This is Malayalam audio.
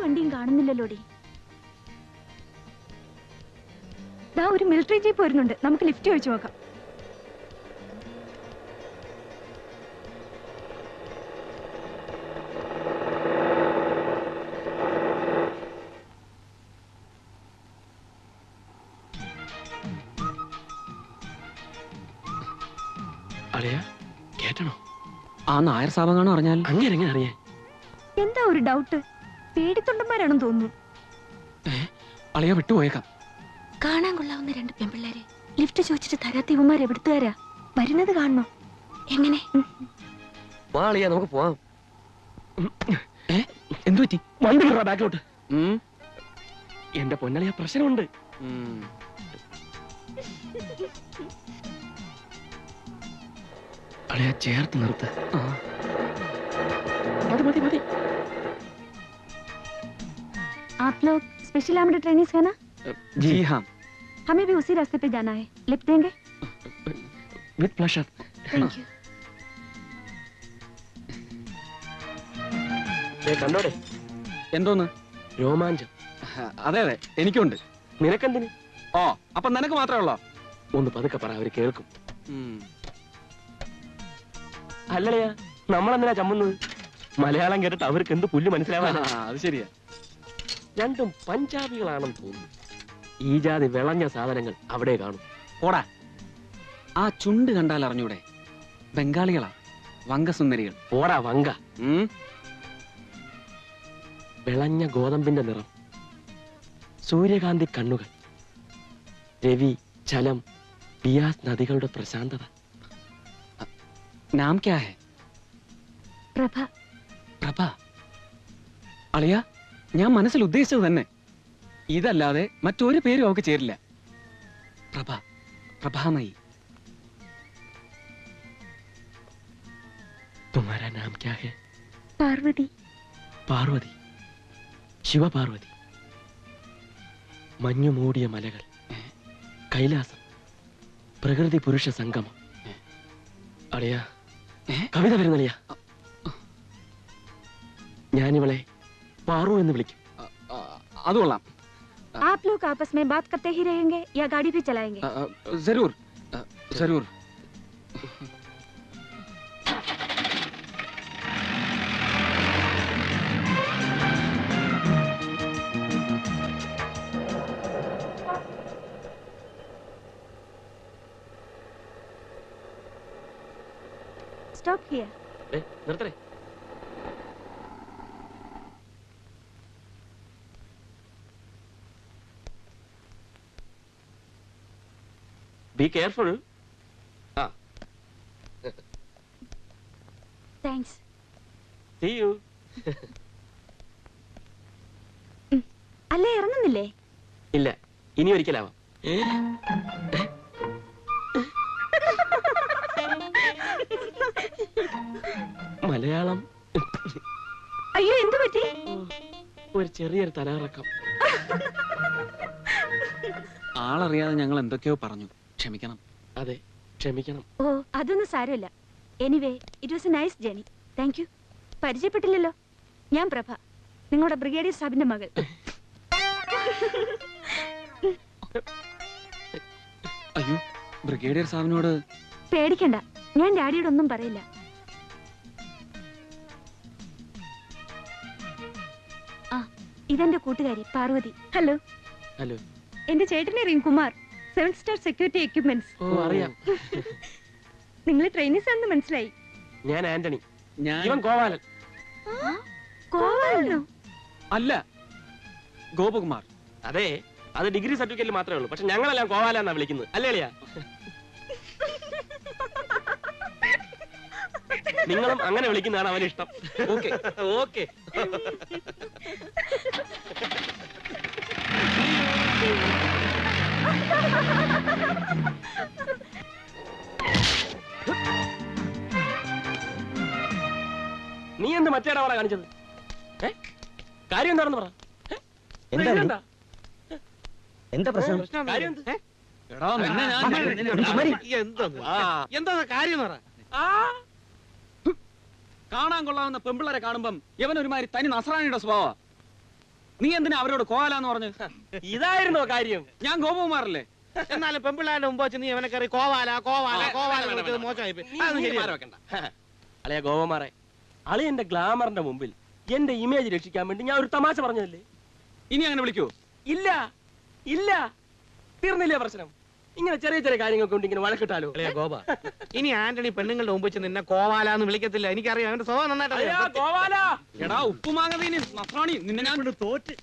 വണ്ടിയും കാണുന്നില്ലല്ലോടി. ദാ ഒരു മിലിറ്ററി ജീപ്പ് വരുന്നുണ്ട്. നമുക്ക് ലിഫ്റ്റ് ഒഴിച്ചു നോക്കാം. കേട്ടണോ? ആ നായർ സാബാണോ അറിഞ്ഞാൽ? അങ്ങനെ അറിയാൻ എന്താ ഒരു ഡൗട്ട്? പേടിത്തൊണ്ടന്മാരാണെന്ന് തോന്നുന്നു. അളിയ വിട്ടുപോയേക്കാം. കാണാൻ കൊള്ളാവുന്ന രണ്ട് പെൺപിള്ളേരെ ലിഫ്റ്റ് ചോദിച്ചിട്ട് തരാത്ത ഇവന്മാർ എവിടുത്തുകാരാ? വരുന്നത് കാണണോ? എങ്ങനെ? നമുക്ക് പോവാം. എന്തു പറ്റി? വണ്ടി ബാക്കിലോട്ട്. എന്റെ പൊന്നളിയ പ്രശ്നമുണ്ട്. അളിയ ചേർത്ത് നിർത്ത്. മതി മതി മതി. आप लोग स्पेशल आर्मड ट्रेनिंग्स है ना? जी हाँ. हमें भी उसी रास्ते पे जाना है. लिफ्ट देंगे? With pleasure. Thank you. കണ്ടോടെ എന്തോന്ന്? രോമാഞ്ചം. അതെ അതെ, എനിക്കുണ്ട്. നിനക്കെന്തിന്? ഓ, അപ്പൊ നിനക്ക് മാത്രമേ ഉള്ളോ? ഒന്ന് പതുക്കെ പറ, അവര് കേൾക്കും. അല്ലടയാ, നമ്മളെന്തിനാ ചമ്മുന്നത്? മലയാളം കേട്ടിട്ട് അവർക്ക് എന്ത് പുല്ല് മനസ്സിലാവാനാ? അത് ശരിയാ. രണ്ടും പഞ്ചാബികളാണെന്ന് തോന്നുന്നു. ഈ ജാതി വിളഞ്ഞ സാധനങ്ങൾ അവിടെ കാണും. ഓടാ, ആ ചുണ്ട് കണ്ടാൽ അറിഞ്ഞൂടെ? ബംഗാളികളാ, വങ്കസുന്ദരികൾ. ഓടാ വങ്ക. വിളഞ്ഞ ഗോതമ്പിന്റെ നിറം, സൂര്യകാന്തി കണ്ണുകൾ, രവി, ചലം, പിയാസ് നദികളുടെ പ്രശാന്തത. നാം ക്യാ ഹൈ? പ്രഭ. പ്രഭ? അളിയ, ഞാൻ മനസ്സിൽ ഉദ്ദേശിച്ചത് തന്നെ. ഇതല്ലാതെ മറ്റൊരു പേരും അവൾക്ക് ചേരില്ല. പ്രഭ, പ്രഭാമയി. तुम्हारा नाम क्या है? പാർവതി. പാർവതി, ശിവപാർവതി. മഞ്ഞു മൂടിയ മലകൾ, കൈലാസം, പ്രകൃതി പുരുഷ സംഗമം. അളിയാ, കവിത വരുന്നളിയാ. ഞാനിവളെ പാറു എന്ന് വിളിക്കും. അത് കൊള്ളാം. आप लोग आपस में बात करते ही रहेंगे या गाड़ी भी चलाएंगे? जरूर जरूर. Stop here. നിർത്തേ. Be careful. Thanks. See you. അല്ലേ ഇറങ്ങുന്നില്ലേ? ഇല്ല, ഇനി ഒരിക്കലാവാം. മലയാളം. അയ്യോ, എന്തു പറ്റി? ഒരു ചെറിയൊരു തലകറക്കം. ആളറിയാതെ ഞങ്ങൾ എന്തൊക്കെയോ പറഞ്ഞു. ക്ഷമിക്കണം. അതെ, ക്ഷമിക്കണം. ഓ, അതൊന്നും സാരമില്ല. Anyway, it was a nice journey. Thank you. പരിചയപ്പെട്ടില്ലല്ലോ, ഞാൻ പ്രഭ, നിങ്ങളുടെ ബ്രിഗേഡിയർ സാബിന്റെ മകൾ. അയ്യോ, ബ്രിഗേഡിയർ സാബിനോട് പേടിക്കണ്ട, ഞാൻ ഡാഡിയോടൊന്നും പറയില്ല. ആ, ഇതെന്റെ കൂട്ടുകാരി പാർവതി. ഹലോ. ഹലോ. എന്റെ ചേട്ടനെ അറിയും, കുമാർ, 7 സ്റ്റാർ സെക്യൂരിറ്റി എക്യുപ്മെന്റ്സ്. ഓ, അറിയാം. നിങ്ങൾ ട്രെയിനിസ് ആണെന്ന് മനസ്സിലായി. ഞാൻ ആന്റണി. ഇവൻ ഗോപാലൻ. കോവാലനോ? അല്ല, ഗോപകുമാർ. അതെ, അത് ഡിഗ്രി സർട്ടിഫിക്കറ്റിൽ മാത്രമേ ഉള്ളൂ. പക്ഷെ ഞങ്ങളെല്ലാം കോവാല എന്നാ വിളിക്കുന്നത്. അല്ലേ അളിയാ? നിങ്ങളും അങ്ങനെ വിളിക്കുന്നതാണ് അവന് ഇഷ്ടം. Okay okay. നീ എന്ത് മറ്റേടാ കാണിച്ചത്? കാര്യം എന്താണെന്ന് പറ. എന്താ പ്രശ്നം? കാര്യം എന്താ കാര്യം? കാണാൻ കൊള്ളാവുന്ന പെമ്പിളരെ കാണുമ്പം ഇവൻ ഒരുമാതിരി തനി നസ്രാണിയുടെ സ്വഭാവ. നീ എന്തിനാ അവരോട് കോവാലാന്ന് പറഞ്ഞു? ഇതായിരുന്നോ കാര്യം? ഞാൻ ഗോപകുമാറല്ലേ? എന്നാലും പെമ്പിള്ളാരുടെ മുമ്പ് വെച്ച് നീ അവനെ കയറി കോവാല കോവാല കോവാല എന്ന് വിളിച്ചത് മോശമായി പോയി. അതൊന്നും ശരിയല്ല. അളിയ ഗോപമാറെ, അളിയന്റെ ഗ്ലാമറിന്റെ മുമ്പിൽ എന്റെ ഇമേജ് രക്ഷിക്കാൻ വേണ്ടി ഞാൻ ഒരു തമാശ പറഞ്ഞതല്ലേ? ഇനി അങ്ങനെ വിളിക്കൂ? ഇല്ല ഇല്ല, തീർന്നില്ലേ പ്രശ്നം? ഇങ്ങനെ ചെറിയ ചെറിയ കാര്യങ്ങൾ കൊണ്ട് ഇങ്ങനെ വഴക്കിട്ടാലോ? അളിയാ ഗോപ, ഇനി ആന്റണി പെണ്ണുങ്ങളുടെ മുമ്പ് വെച്ച് നിന്നെ കോവാല എന്ന് വിളിക്കത്തില്ല. എനിക്കറിയാം, അവന്റെ സ്വഭാവം നന്നായിട്ട് അറിയാം. ഗോപാല, എടാ ഉപ്പുമാങ്ങ നീ നസ്രാണി, നിന്നെ ഞാൻ തോറ്റ്